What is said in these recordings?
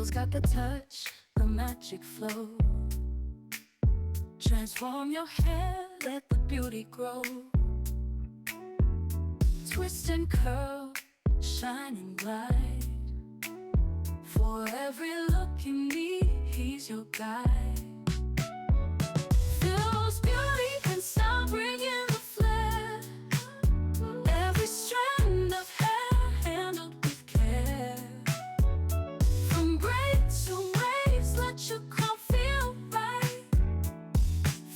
Phil's got the touch, the magic flow. Transform your hair, let the beauty grow. Twist and curl, shine and glide. For every look you need, he's your guide. Phil's beauty and style bring in the flair. Every strand of hair handled with care. From braids to waves, let your crown feel right.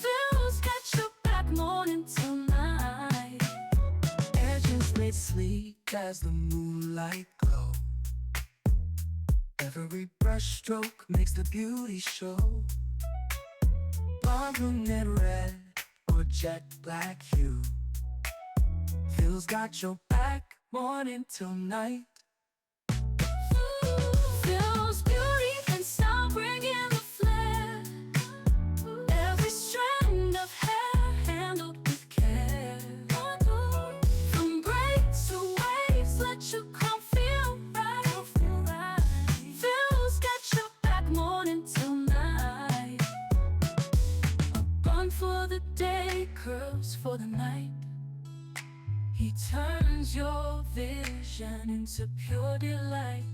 Phil's got your back morning till night. Edges laid sleek as the moonlight glow. Every brush stroke makes the beauty show. Blonde, brunette, red, or jet black hue. Phil's got your back morning till night. Phil's beauty and style bring in the flair. Every strand of hair handled with care. From braids to waves, let your crown feel right. Phil's got your back morning till night. A bun for the day, curls for the night. He turns your vision into pure delight.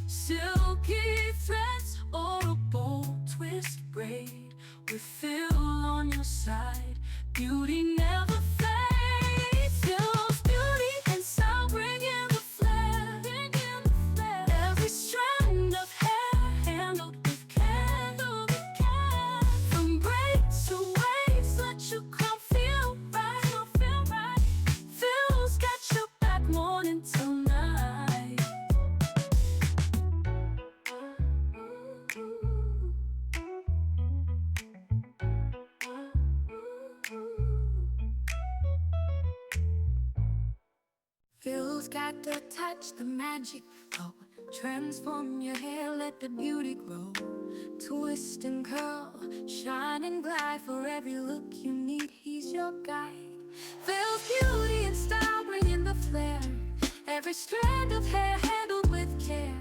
Silky threads or a bold twist braid. With Phil on your side, beauty never fades. Phil's beauty and style bring in the flair. Every strand of hair handled with care. From braids to waves, let your crown feel right. Phil's got your back morning till night. Phil's got the touch, the magic flow. Transform your hair, let the beauty grow. Twist and curl, shine and glide. For every look you need, he's your guide. Phil's beauty and style bring in the flair. Every strand of hair handled with care.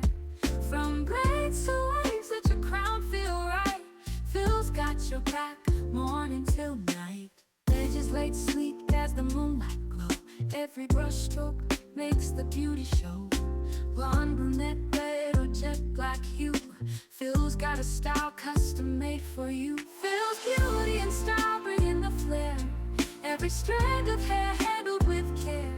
From braids to waves, let your crown feel right. Phil's got your back morning till night. Edges laid sleek as the moonlight glow. Every brush stroke makes the beauty show. Blonde, brunette, red, or jet black hue. Phil's got a style custom made for you. Phil's beauty and style bring in the flair. Every strand of hair handled with care.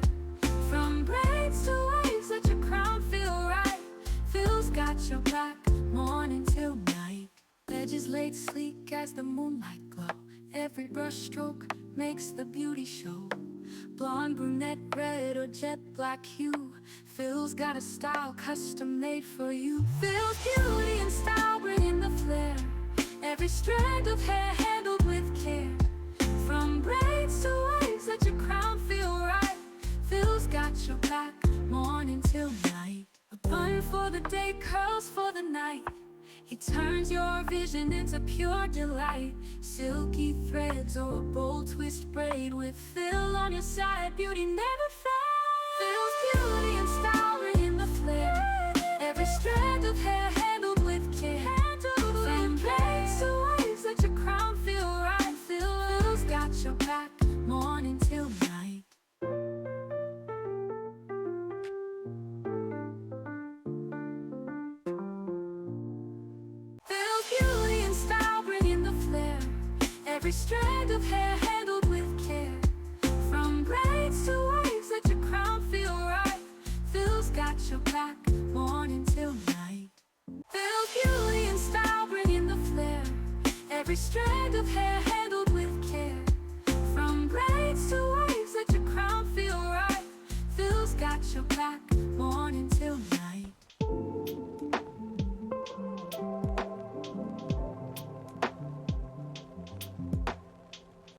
From braids to waves, let your crown feel right. Phil's got your back morning till night. Edges laid sleek as the moonlight glow. Every brush stroke makes the beauty show. Blonde, brunette, red, or jet black hue. Phil's got a style custom made for you. Phil's beauty and style bring in the flair. Every strand of hair handled with care. From braids to waves, let your crown feel right. Phil's got your back morning till night. A bun for the day, curls for the night. He turns your vision into pure delight. Silky threads or a bold twist braid. With Phil on your side, beauty never fades. Phil's beauty and style bring in the flair. Every strand of hair handled with care. From braids to waves, let your crown feel right. Phil's got your back morning till night. Phil's beauty and style bring in the flair. Every strand of hair